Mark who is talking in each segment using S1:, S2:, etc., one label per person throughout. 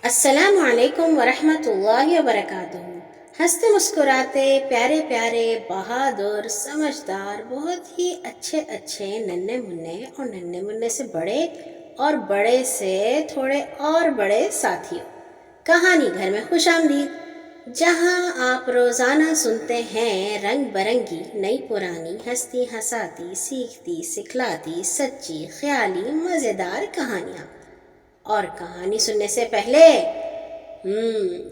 S1: السلام علیکم ورحمۃ اللہ وبرکاتہ۔ ہنستے مسکراتے پیارے پیارے بہادر سمجھدار بہت ہی اچھے اچھے ننھے منھے اور ننھے منھے سے بڑے اور بڑے سے تھوڑے اور بڑے ساتھیوں، کہانی گھر میں خوش آمدید، جہاں آپ روزانہ سنتے ہیں رنگ برنگی نئی پرانی ہستی ہساتی سیکھتی سکھلاتی سچی خیالی مزیدار کہانیاں۔ اور کہانی سننے سے پہلے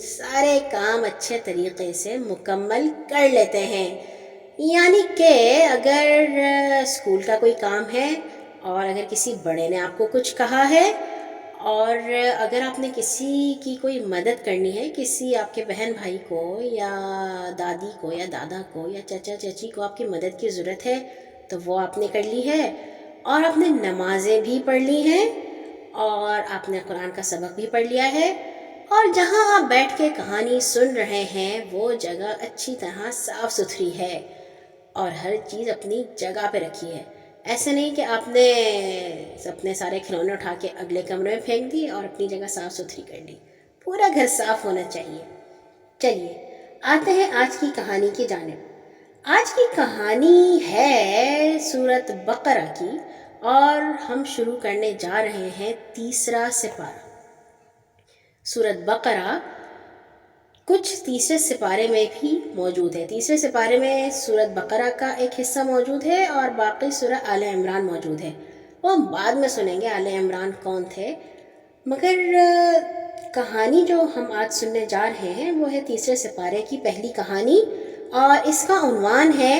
S1: سارے کام اچھے طریقے سے مکمل کر لیتے ہیں، یعنی کہ اگر اسکول کا کوئی کام ہے اور اگر کسی بڑے نے آپ کو کچھ کہا ہے اور اگر آپ نے کسی کی کوئی مدد کرنی ہے، کسی آپ کے بہن بھائی کو یا دادی کو یا دادا کو یا چچا چچی کو آپ کی مدد کی ضرورت ہے تو وہ آپ نے کر لی ہے، اور آپ نے نمازیں بھی پڑھ لی ہیں اور آپ نے قرآن کا سبق بھی پڑھ لیا ہے، اور جہاں آپ بیٹھ کے کہانی سن رہے ہیں وہ جگہ اچھی طرح صاف ستھری ہے اور ہر چیز اپنی جگہ پہ رکھی ہے۔ ایسے نہیں کہ آپ نے اپنے سارے کھلونے اٹھا کے اگلے کمرے میں پھینک دی اور اپنی جگہ صاف ستھری کر لی، پورا گھر صاف ہونا چاہیے۔ چلیے آتے ہیں آج کی کہانی کی جانب۔ آج کی کہانی ہے سورۃ بقرہ کی، اور ہم شروع کرنے جا رہے ہیں تیسرا سپارہ۔ سورۃ بقرہ کچھ تیسرے سپارے میں بھی موجود ہے۔ تیسرے سپارے میں سورۃ بقرہ کا ایک حصہ موجود ہے اور باقی سورہ آل عمران موجود ہے، وہ ہم بعد میں سنیں گے آل عمران کون تھے، مگر کہانی جو ہم آج سننے جا رہے ہیں وہ ہے تیسرے سپارے کی پہلی کہانی، اور اس کا عنوان ہے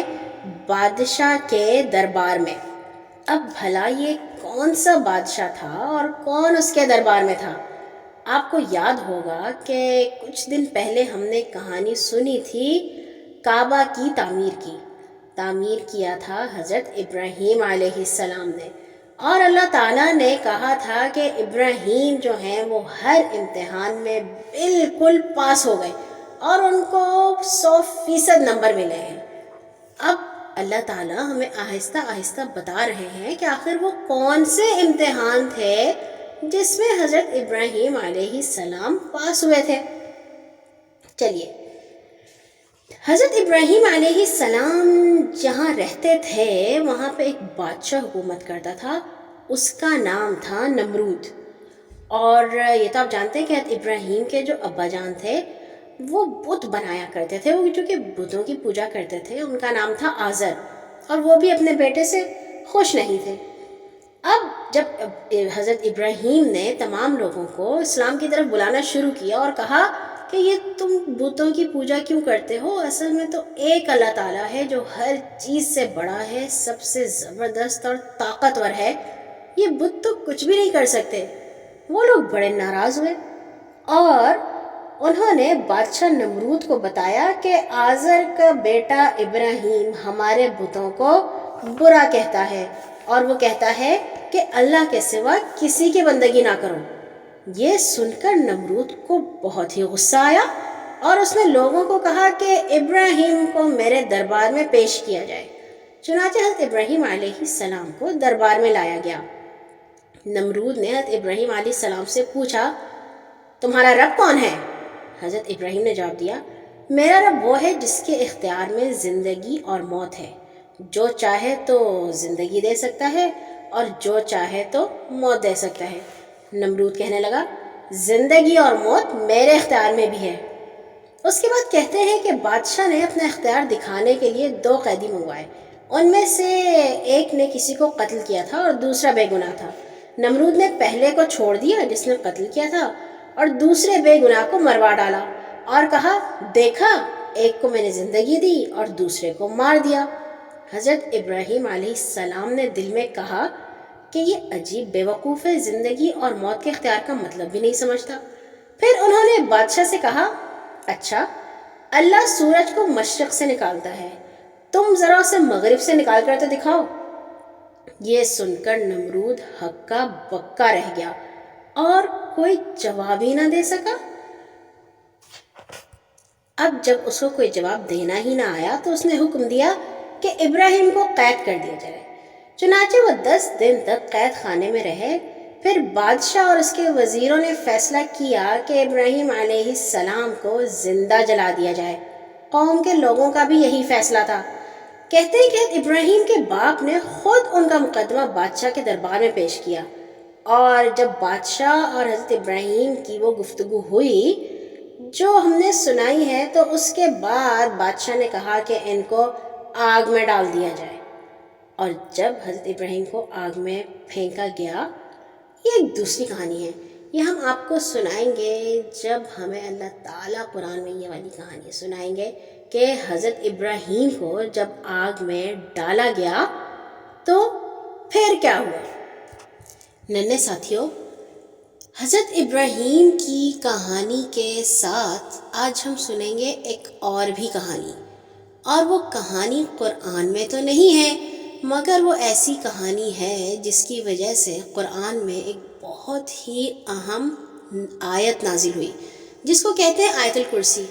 S1: بادشاہ کے دربار میں۔ اب بھلا یہ کون سا بادشاہ تھا اور کون اس کے دربار میں تھا؟ آپ کو یاد ہوگا کہ کچھ دن پہلے ہم نے کہانی سنی تھی کعبہ کی تعمیر کیا تھا حضرت ابراہیم علیہ السلام نے، اور اللہ تعالیٰ نے کہا تھا کہ ابراہیم جو ہیں وہ ہر امتحان میں بالکل پاس ہو گئے اور ان کو 100% نمبر ملے ہیں۔ اب اللہ تعالیٰ ہمیں آہستہ آہستہ بتا رہے ہیں کہ آخر وہ کون سے امتحان تھے جس میں حضرت ابراہیم علیہ السلام پاس ہوئے تھے۔ چلیے، حضرت ابراہیم علیہ السلام جہاں رہتے تھے وہاں پہ ایک بادشاہ حکومت کرتا تھا، اس کا نام تھا نمرود۔ اور یہ تو آپ جانتے ہیں کہ حضرت ابراہیم کے جو ابا جان تھے وہ بت بنایا کرتے تھے، وہ جو کہ بتوں کی پوجا کرتے تھے، ان کا نام تھا آزر، اور وہ بھی اپنے بیٹے سے خوش نہیں تھے۔ اب جب حضرت ابراہیم نے تمام لوگوں کو اسلام کی طرف بلانا شروع کیا اور کہا کہ یہ تم بتوں کی پوجا کیوں کرتے ہو، اصل میں تو ایک اللہ تعالیٰ ہے جو ہر چیز سے بڑا ہے، سب سے زبردست اور طاقتور ہے، یہ بت تو کچھ بھی نہیں کر سکتے۔ وہ لوگ بڑے ناراض ہوئے اور انہوں نے بادشاہ نمرود کو بتایا کہ آزر کا بیٹا ابراہیم ہمارے بتوں کو برا کہتا ہے اور وہ کہتا ہے کہ اللہ کے سوا کسی کی بندگی نہ کرو۔ یہ سن کر نمرود کو بہت ہی غصہ آیا اور اس نے لوگوں کو کہا کہ ابراہیم کو میرے دربار میں پیش کیا جائے۔ چنانچہ حضرت ابراہیم علیہ السلام کو دربار میں لایا گیا۔ نمرود نے حضرت ابراہیم علیہ السلام سے پوچھا، تمہارا رب کون ہے؟ حضرت ابراہیم نے جواب دیا، میرا رب وہ ہے جس کے اختیار میں زندگی اور موت ہے، جو چاہے تو زندگی دے سکتا ہے اور جو چاہے تو موت دے سکتا ہے۔ نمرود کہنے لگا، زندگی اور موت میرے اختیار میں بھی ہے۔ اس کے بعد کہتے ہیں کہ بادشاہ نے اپنا اختیار دکھانے کے لیے 2 قیدی منگوائے، ان میں سے ایک نے کسی کو قتل کیا تھا اور دوسرا بے گناہ تھا۔ نمرود نے پہلے کو چھوڑ دیا جس نے قتل کیا تھا اور دوسرے بے گناہ کو مروا ڈالا اور کہا، دیکھا، ایک کو میں نے زندگی دی اور دوسرے کو مار دیا۔ حضرت ابراہیم علیہ السلام نے دل میں کہا کہ یہ عجیب بے وقوف ہے، زندگی اور موت کے اختیار کا مطلب بھی نہیں سمجھتا۔ پھر انہوں نے بادشاہ سے کہا، اچھا، اللہ سورج کو مشرق سے نکالتا ہے، تم ذرا اسے مغرب سے نکال کر تو دکھاؤ۔ یہ سن کر نمرود ہکا بکا رہ گیا اور کوئی جواب ہی نہ دے سکا۔ اب جب اس کو کوئی جواب دینا ہی نہ آیا تو اس نے حکم دیا کہ ابراہیم کو قید کر دیا جائے۔ چنانچہ وہ 10 دن تک قید خانے میں رہے، پھر بادشاہ اور اس کے وزیروں نے فیصلہ کیا کہ ابراہیم علیہ السلام کو زندہ جلا دیا جائے۔ قوم کے لوگوں کا بھی یہی فیصلہ تھا۔ کہتے ہیں کہ ابراہیم کے باپ نے خود ان کا مقدمہ بادشاہ کے دربار میں پیش کیا، اور جب بادشاہ اور حضرت ابراہیم کی وہ گفتگو ہوئی جو ہم نے سنائی ہے، تو اس کے بعد بادشاہ نے کہا کہ ان کو آگ میں ڈال دیا جائے، اور جب حضرت ابراہیم کو آگ میں پھینکا گیا۔ یہ ایک دوسری کہانی ہے، یہ ہم آپ کو سنائیں گے جب ہمیں اللہ تعالیٰ قرآن میں یہ والی کہانی سنائیں گے کہ حضرت ابراہیم کو جب آگ میں ڈالا گیا تو پھر کیا ہوا۔ ننھے ساتھیوں، حضرت ابراہیم کی کہانی کے ساتھ آج ہم سنیں گے ایک اور بھی کہانی، اور وہ کہانی قرآن میں تو نہیں ہے، مگر وہ ایسی کہانی ہے جس کی وجہ سے قرآن میں ایک بہت ہی اہم آیت نازل ہوئی، جس کو کہتے ہیں آیت الکرسی۔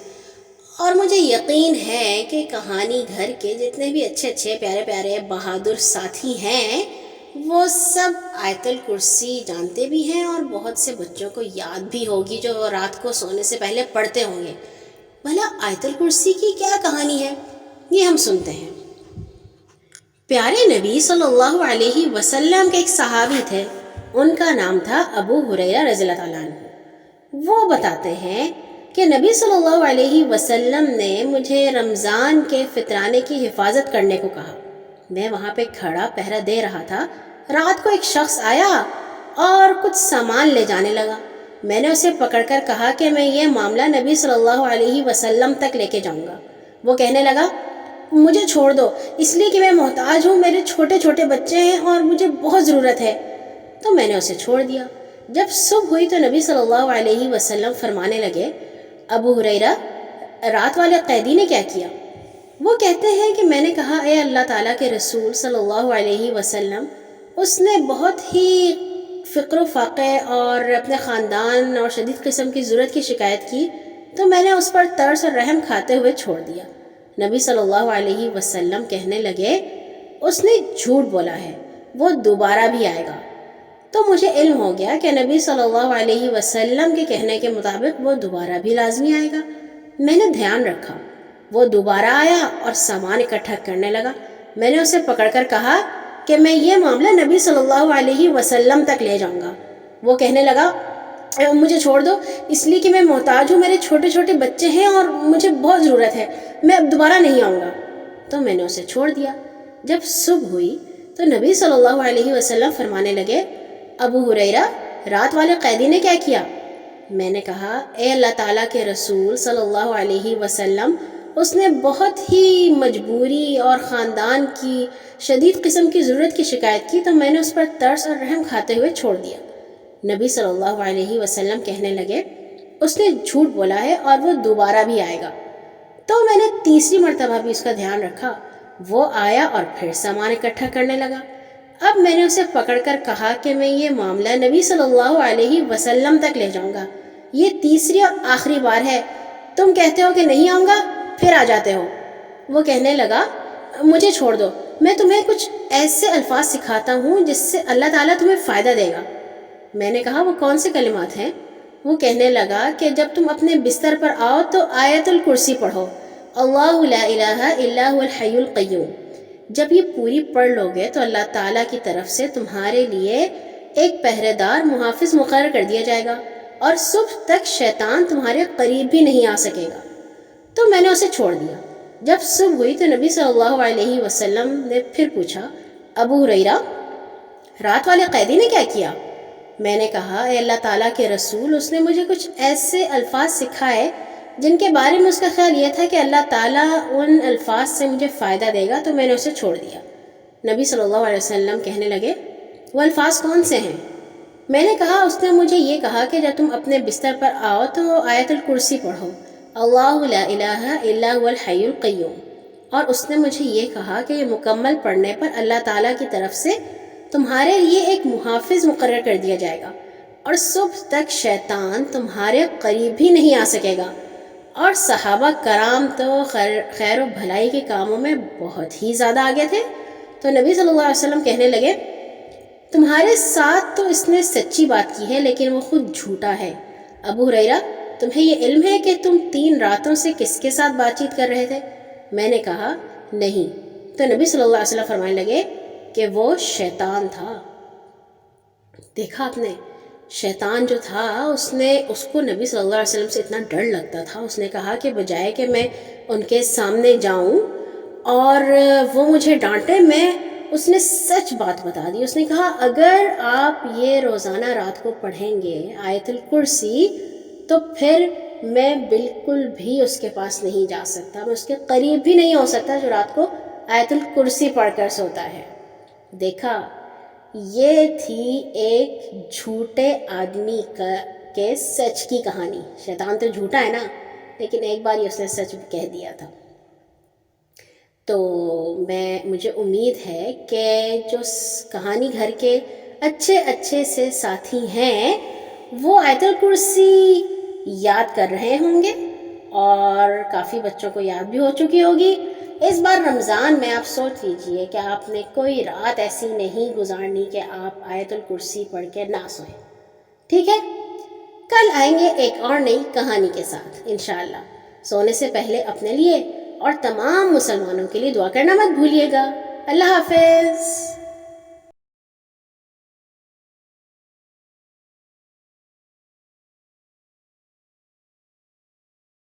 S1: اور مجھے یقین ہے کہ کہانی گھر کے جتنے بھی اچھے اچھے پیارے پیارے بہادر ساتھی ہیں وہ سب آیت الکرسی جانتے بھی ہیں، اور بہت سے بچوں کو یاد بھی ہوگی جو رات کو سونے سے پہلے پڑھتے ہوں گے۔ بھلا آیت الکرسی کی کیا کہانی ہے، یہ ہم سنتے ہیں۔ پیارے نبی صلی اللہ علیہ وسلم کے ایک صحابی تھے، ان کا نام تھا ابو ہریرہ رضی اللہ تعالیٰ عنہ۔ وہ بتاتے ہیں کہ نبی صلی اللہ علیہ وسلم نے مجھے رمضان کے فطرانے کی حفاظت کرنے کو کہا۔ میں وہاں پہ کھڑا پہرا دے رہا تھا۔ رات کو ایک شخص آیا اور کچھ سامان لے جانے لگا۔ میں نے اسے پکڑ کر کہا کہ میں یہ معاملہ نبی صلی اللہ علیہ وسلم تک لے کے جاؤں گا۔ وہ کہنے لگا مجھے چھوڑ دو، اس لیے کہ میں محتاج ہوں، میرے چھوٹے چھوٹے بچے ہیں اور مجھے بہت ضرورت ہے۔ تو میں نے اسے چھوڑ دیا۔ جب صبح ہوئی تو نبی صلی اللہ علیہ وسلم فرمانے لگے ابو ہریرہ، رات والے قیدی نے کیا کیا؟ وہ کہتے ہیں کہ میں نے کہا اے اللہ تعالیٰ کے رسول صلی اللہ علیہ وسلم، اس نے بہت ہی فقر و فاقے اور اپنے خاندان اور شدید قسم کی ضرورت کی شکایت کی، تو میں نے اس پر ترس اور رحم کھاتے ہوئے چھوڑ دیا۔ نبی صلی اللہ علیہ وسلم کہنے لگے اس نے جھوٹ بولا ہے، وہ دوبارہ بھی آئے گا۔ تو مجھے علم ہو گیا کہ نبی صلی اللہ علیہ وسلم کے کہنے کے مطابق وہ دوبارہ بھی لازمی آئے گا۔ میں نے دھیان رکھا، وہ دوبارہ آیا اور سامان اکٹھا کرنے لگا۔ میں نے اسے پکڑ کر کہا کہ میں یہ معاملہ نبی صلی اللہ علیہ وسلم تک لے جاؤں گا۔ وہ کہنے لگا مجھے چھوڑ دو، اس لیے کہ میں محتاج ہوں، میرے چھوٹے چھوٹے بچے ہیں اور مجھے بہت ضرورت ہے، میں اب دوبارہ نہیں آؤں گا۔ تو میں نے اسے چھوڑ دیا۔ جب صبح ہوئی تو نبی صلی اللہ علیہ وسلم فرمانے لگے ابو ہریرہ، رات والے قیدی نے کیا کیا؟ میں نے کہا اے اللہ تعالیٰ کے رسول صلی اللہ علیہ وسلم، اس نے بہت ہی مجبوری اور خاندان کی شدید قسم کی ضرورت کی شکایت کی، تو میں نے اس پر ترس اور رحم کھاتے ہوئے چھوڑ دیا۔ نبی صلی اللہ علیہ وسلم کہنے لگے اس نے جھوٹ بولا ہے اور وہ دوبارہ بھی آئے گا۔ تو میں نے تیسری مرتبہ بھی اس کا دھیان رکھا، وہ آیا اور پھر سامان اکٹھا کرنے لگا۔ اب میں نے اسے پکڑ کر کہا کہ میں یہ معاملہ نبی صلی اللہ علیہ وسلم تک لے جاؤں گا، یہ تیسری اور آخری بار ہے، تم کہتے ہو کہ نہیں آؤں گا، پھر آ جاتے ہو۔ وہ کہنے لگا مجھے چھوڑ دو، میں تمہیں کچھ ایسے الفاظ سکھاتا ہوں جس سے اللہ تعالیٰ تمہیں فائدہ دے گا۔ میں نے کہا وہ کون سے کلمات ہیں؟ وہ کہنے لگا کہ جب تم اپنے بستر پر آؤ تو آیت الکرسی پڑھو، اللہ لا الہ الا هو الحی القیوم۔ جب یہ پوری پڑھ لو گے تو اللہ تعالیٰ کی طرف سے تمہارے لیے ایک پہرے دار محافظ مقرر کر دیا جائے گا، اور صبح تک شیطان تمہارے قریب بھی نہیں آ سکے گا۔ تو میں نے اسے چھوڑ دیا۔ جب صبح ہوئی تو نبی صلی اللہ علیہ وسلم نے پھر پوچھا ابو ہریرہ، رات والے قیدی نے کیا کیا؟ میں نے کہا اے اللہ تعالیٰ کے رسول، اس نے مجھے کچھ ایسے الفاظ سکھائے جن کے بارے میں اس کا خیال یہ تھا کہ اللہ تعالیٰ ان الفاظ سے مجھے فائدہ دے گا، تو میں نے اسے چھوڑ دیا۔ نبی صلی اللہ علیہ وسلم کہنے لگے وہ الفاظ کون سے ہیں؟ میں نے کہا اس نے مجھے یہ کہا کہ جب تم اپنے بستر پر آؤ تو آیت الکرسی پڑھو، اللہ لا الہ الا هو الحی القیوم، اور اس نے مجھے یہ کہا کہ یہ مکمل پڑھنے پر اللہ تعالیٰ کی طرف سے تمہارے لیے ایک محافظ مقرر کر دیا جائے گا، اور صبح تک شیطان تمہارے قریب بھی نہیں آ سکے گا۔ اور صحابہ کرام تو خیر و بھلائی کے کاموں میں بہت ہی زیادہ آگے تھے۔ تو نبی صلی اللہ علیہ وسلم کہنے لگے تمہارے ساتھ تو اس نے سچی بات کی ہے لیکن وہ خود جھوٹا ہے۔ ابو ہریرہ تمہیں یہ علم ہے کہ تم 3 راتوں سے کس کے ساتھ بات چیت کر رہے تھے؟ میں نے کہا نہیں۔ تو نبی صلی اللہ علیہ وسلم فرمانے لگے کہ وہ شیطان تھا۔ دیکھا آپ نے، شیطان جو تھا اس کو نبی صلی اللہ علیہ وسلم سے اتنا ڈر لگتا تھا، اس نے کہا کہ بجائے کہ میں ان کے سامنے جاؤں اور وہ مجھے ڈانٹے، اس نے سچ بات بتا دی۔ اس نے کہا اگر آپ یہ روزانہ رات کو پڑھیں گے آیت الکرسی تو پھر میں بالکل بھی اس کے پاس نہیں جا سکتا، میں اس کے قریب بھی نہیں ہو سکتا جو رات کو آیت الکرسی پڑھ کر سوتا ہے۔ دیکھا، یہ تھی ایک جھوٹے آدمی کے سچ کی کہانی۔ شیطان تو جھوٹا ہے نا، لیکن ایک بار اس نے سچ کہہ دیا تھا۔ تو مجھے امید ہے کہ جو کہانی گھر کے اچھے سے ساتھی ہیں وہ آیت الکرسی یاد کر رہے ہوں گے، اور کافی بچوں کو یاد بھی ہو چکی ہوگی۔ اس بار رمضان میں آپ سوچ لیجئے کہ آپ نے کوئی رات ایسی نہیں گزارنی کہ آپ آیت الکرسی پڑھ کے نہ سوئیں، ٹھیک ہے؟ کل آئیں گے ایک اور نئی کہانی کے ساتھ انشاءاللہ۔ سونے سے پہلے اپنے لیے اور تمام مسلمانوں کے لیے دعا کرنا مت بھولیے گا۔ اللہ حافظ۔